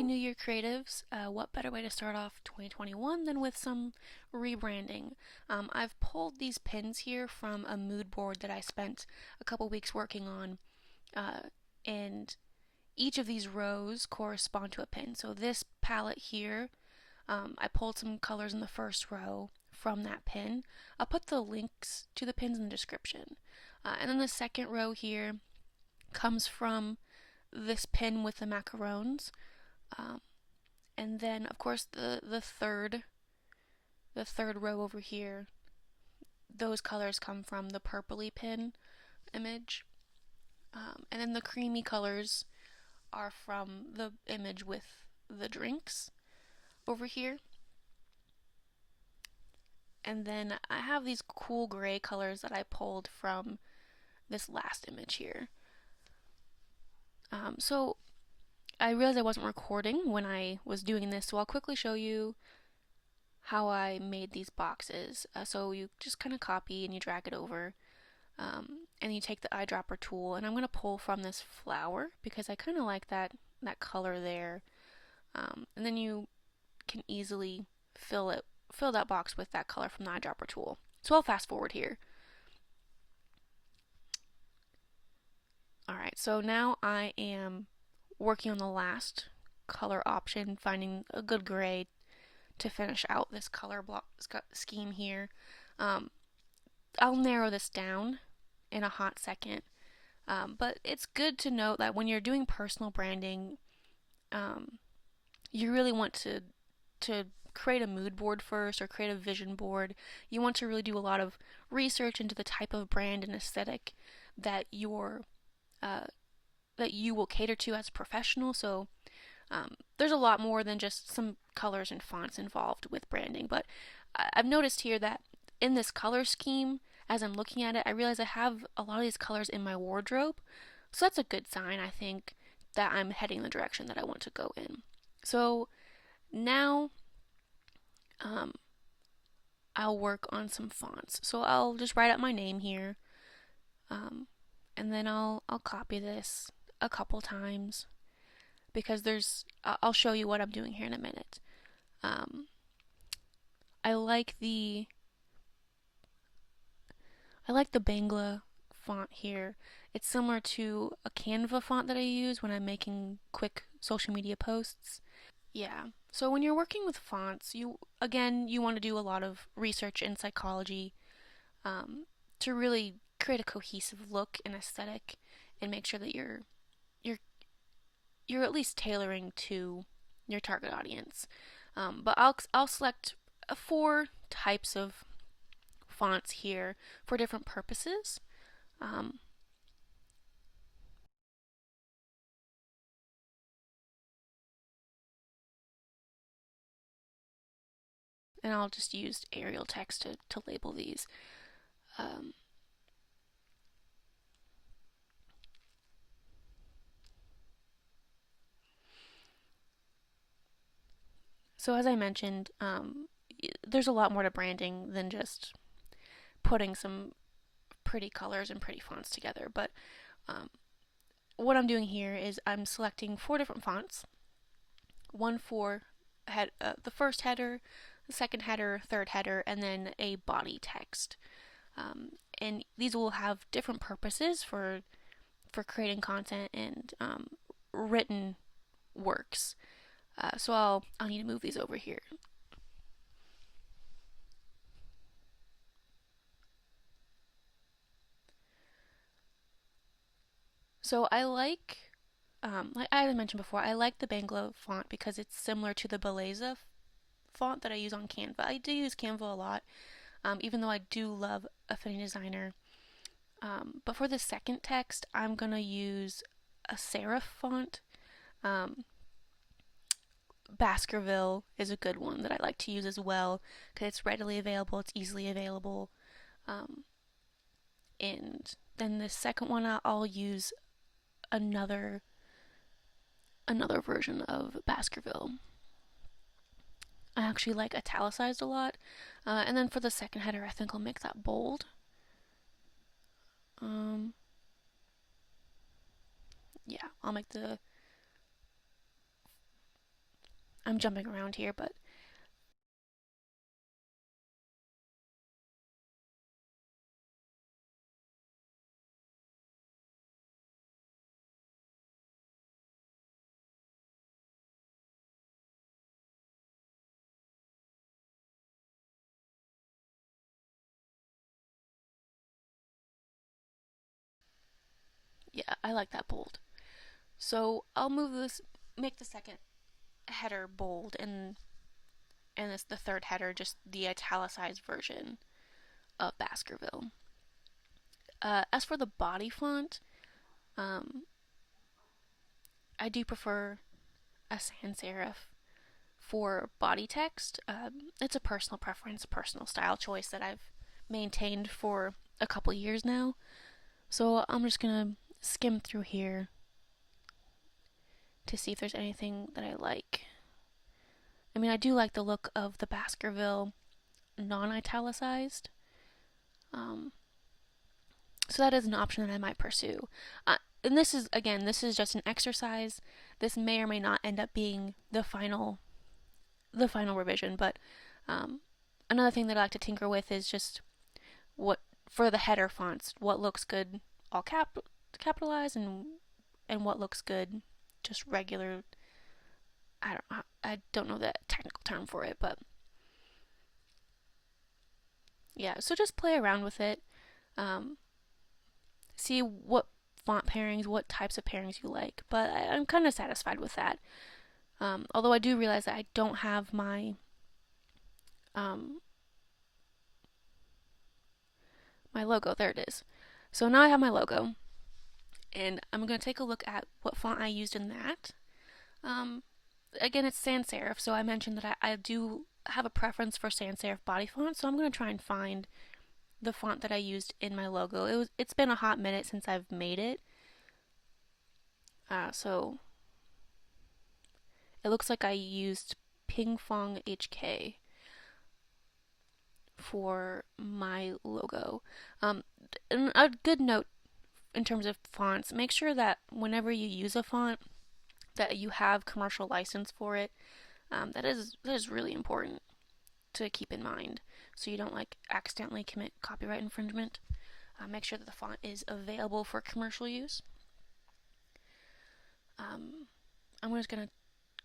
New Year creatives. What better way to start off 2021 than with some rebranding? I've pulled these pins here from a mood board that I spent a couple weeks working on, and each of these rows correspond to a pin. So this palette here, I pulled some colors in the first row from that pin. I'll put the links to the pins in the description. And then the second row here comes from this pin with the macarons. And then, of course, the third row over here, those colors come from the purpley pin image. And then the creamy colors are from the image with the drinks over here. And then I have these cool gray colors that I pulled from this last image here. So I realized I wasn't recording when I was doing this, so I'll quickly show you how I made these boxes. So you just kind of copy and you drag it over, and you take the eyedropper tool, and I'm going to pull from this flower because I kind of like that color there, and then you can easily fill that box with that color from the eyedropper tool. So I'll fast forward here. Alright, so now I am working on the last color option, finding a good gray to finish out this color block scheme here. I'll narrow this down in a hot second, but it's good to note that when you're doing personal branding, you really want to create a mood board first, or create a vision board. You want to really do a lot of research into the type of brand and aesthetic that you will cater to as a professional. So there's a lot more than just some colors and fonts involved with branding. But I've noticed here that in this color scheme, as I'm looking at it, I realize I have a lot of these colors in my wardrobe. So that's a good sign, I think, that I'm heading the direction that I want to go in. So now I'll work on some fonts. So I'll just write out my name here, and then I'll copy this a couple times because I'll show you what I'm doing here in a minute. I like the Bangla font here. It's similar to a Canva font that I use when I'm making quick social media posts. Yeah. So when you're working with fonts, you want to do a lot of research in psychology, to really create a cohesive look and aesthetic, and make sure that you're at least tailoring to your target audience. But I'll select 4 types of fonts here for different purposes. And I'll just use Arial text to label these. So as I mentioned, there's a lot more to branding than just putting some pretty colors and pretty fonts together. But what I'm doing here is I'm selecting 4 different fonts. One for the first header, the second header, third header, and then a body text. And these will have different purposes for creating content and written works. So I'll need to move these over here. So I like I mentioned before, I like the Bangla font because it's similar to the Beleza font that I use on Canva. I do use Canva a lot, even though I do love Affinity Designer. But for the second text, I'm going to use a serif font. Baskerville is a good one that I like to use as well because it's readily available, it's easily available. And then the second one, I'll use another version of Baskerville. I actually like italicized a lot. And then for the second header, I think I'll make that bold. Yeah, I'll make the I'm jumping around here, but yeah, I like that bold. So I'll make the second header bold, and it's the third header, just the italicized version of Baskerville. As for the body font, um, I do prefer a sans serif for body text. It's a personal preference, personal style choice that I've maintained for a couple years now. So I'm just gonna skim through here to see if there's anything that I like. I mean, I do like the look of the Baskerville non-italicized. Um, so that is an option that I might pursue. And this is, again, this is just an exercise. This may or may not end up being the final revision, but um, another thing that I like to tinker with is just what for the header fonts, what looks good all capitalized, and what looks good just regular. I don't know the technical term for it, but yeah. So just play around with it. Um, See what font pairings, what types of pairings you like. But I'm kind of satisfied with that. Although I do realize that I don't have um, my logo. There it is. So now I have my logo, and I'm going to take a look at what font I used in that. Um, Again, it's sans serif, so I mentioned that I do have a preference for sans serif body font, so I'm going to try and find the font that I used in my logo. It's been a hot minute since I've made it, so it looks like I used Ping Fong HK for my logo. And a good note in terms of fonts: make sure that whenever you use a font, that you have commercial license for it. That is really important to keep in mind, so you don't like accidentally commit copyright infringement. Make sure that the font is available for commercial use. I'm just gonna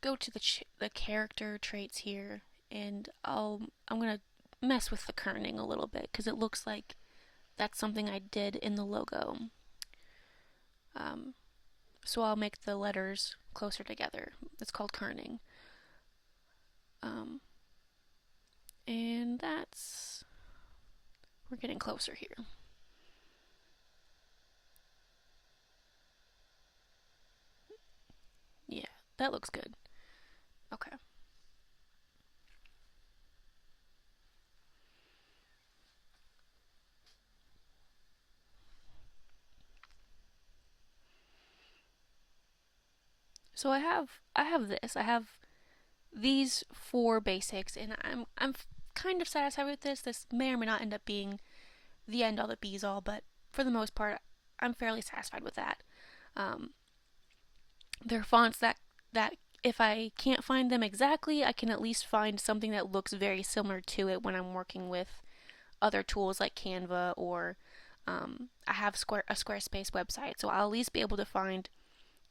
go to the character traits here, and I'm gonna mess with the kerning a little bit because it looks like that's something I did in the logo. Um, so I'll make the letters closer together. It's called kerning. Um, and we're getting closer here. Yeah, that looks good. Okay. So I have this. I have these four basics, and I'm kind of satisfied with this. This may or may not end up being the end all that bees all, but for the most part, I'm fairly satisfied with that. Um, they're fonts that if I can't find them exactly, I can at least find something that looks very similar to it when I'm working with other tools like Canva, or I have a Squarespace website, so I'll at least be able to find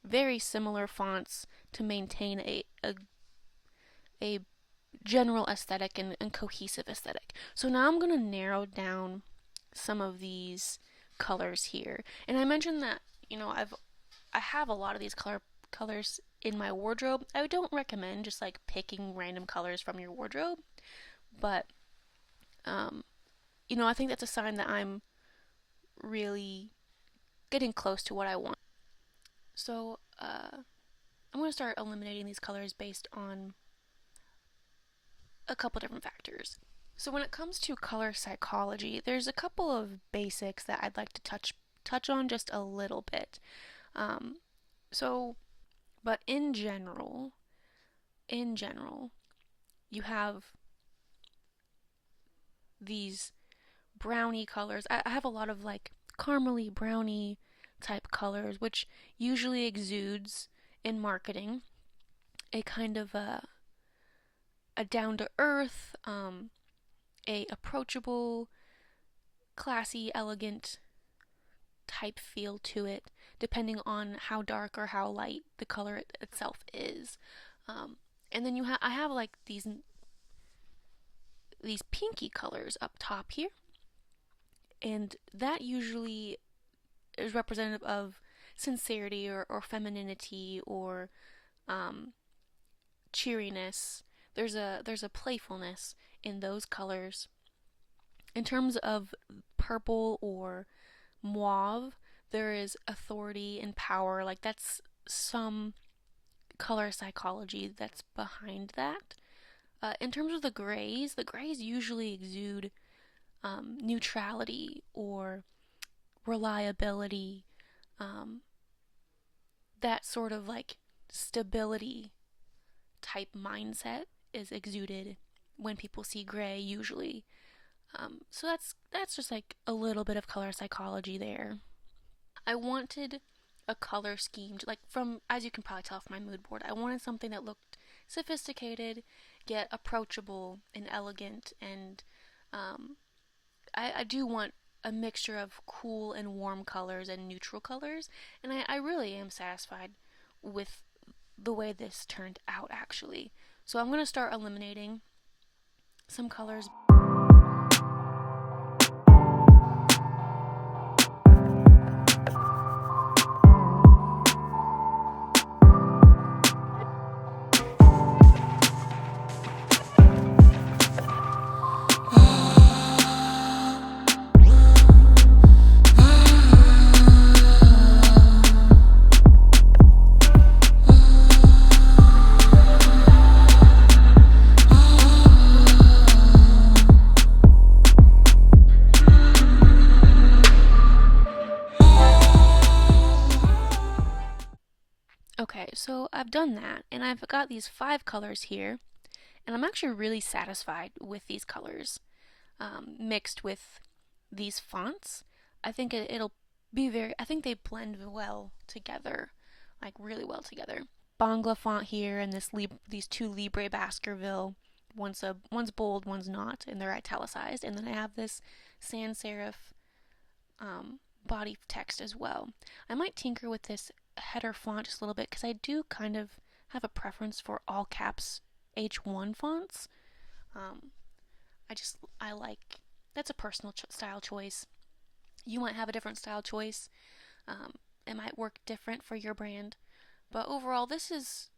very similar fonts to maintain a general aesthetic and cohesive aesthetic. So now I'm going to narrow down some of these colors here. And I mentioned that, I have a lot of these colors in my wardrobe. I don't recommend just like picking random colors from your wardrobe, but um, I think that's a sign that I'm really getting close to what I want. So I'm going to start eliminating these colors based on a couple different factors. So when it comes to color psychology, there's a couple of basics that I'd like to touch on just a little bit. Um, so, but in general, you have these brownie colors. I have a lot of like caramely brownie type colors, which usually exudes in marketing a kind of a down to earth, a approachable, classy, elegant type feel to it, depending on how dark or how light the color itself is. Um, and then I have like these pinky colors up top here, and that usually is representative of sincerity or femininity or um, cheeriness. There's a playfulness in those colors. In terms of purple or mauve, there is authority and power. Like that's some color psychology that's behind that. In terms of the grays usually exude neutrality or reliability, um, that sort of like stability type mindset is exuded when people see gray usually. So that's just like a little bit of color psychology there. I wanted a color scheme like from, as you can probably tell from my mood board, I wanted something that looked sophisticated yet approachable and elegant, and um, I do want a mixture of cool and warm colors and neutral colors, and I really am satisfied with the way this turned out actually. So I'm going to start eliminating some colors. Okay, so I've done that, and I've got these 5 colors here, and I'm actually really satisfied with these colors mixed with these fonts. I think it'll be very, I think they blend well together, like really well together. Bangla font here, and these 2 Libre Baskerville. One's bold, one's not, and they're italicized. And then I have this sans serif body text as well. I might tinker with this header font just a little bit because I do kind of have a preference for all caps H1 fonts. Um, I like, that's a personal style choice. You might have a different style choice. Um, it might work different for your brand, but overall, this is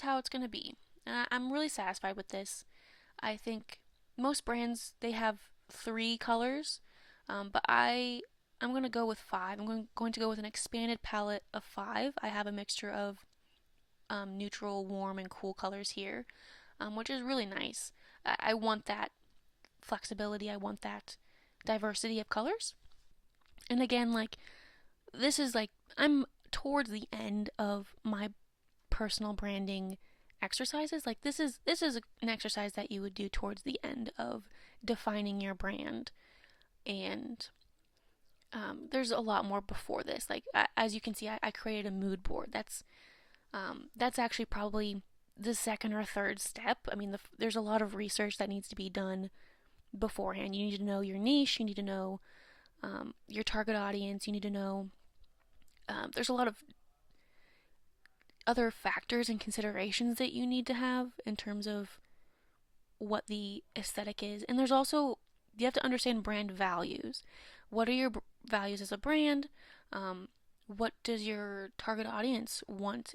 how it's going to be. And I'm really satisfied with this. I think most brands they have 3 colors, but I'm going to go with 5. I'm going to go with an expanded palette of 5. I have a mixture of neutral, warm, and cool colors here, which is really nice. I want that flexibility. I want that diversity of colors. And again, like this is like I'm towards the end of my personal branding exercises. Like this is an exercise that you would do towards the end of defining your brand, and there's a lot more before this. Like as you can see, I created a mood board. That's actually probably the second or third step. I mean, there's a lot of research that needs to be done beforehand. You need to know your niche. You need to know your target audience. You need to know there's a lot of other factors and considerations that you need to have in terms of what the aesthetic is. And there's also, you have to understand brand values. What are your values as a brand? What does your target audience want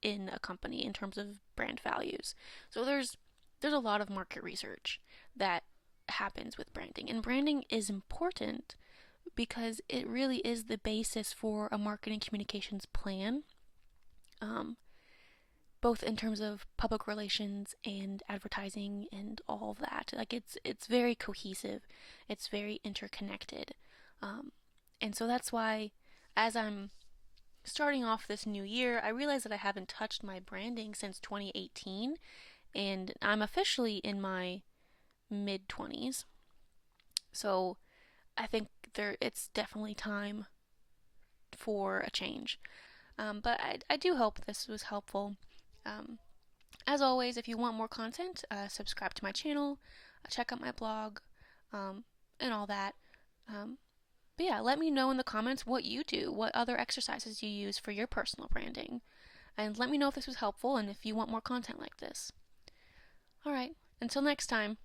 in a company in terms of brand values? So there's a lot of market research that happens with branding, and branding is important because it really is the basis for a marketing communications plan, um, both in terms of public relations and advertising and all of that. Like it's very cohesive, it's very interconnected, um, and so that's why, as I'm starting off this new year, I realize that I haven't touched my branding since 2018, and I'm officially in my mid 20s. So I think it's definitely time for a change. But I do hope this was helpful. Um, As always, if you want more content, subscribe to my channel, check out my blog, and all that. Um, but yeah, let me know in the comments what you do, what other exercises you use for your personal branding. And let me know if this was helpful and if you want more content like this. Alright, until next time.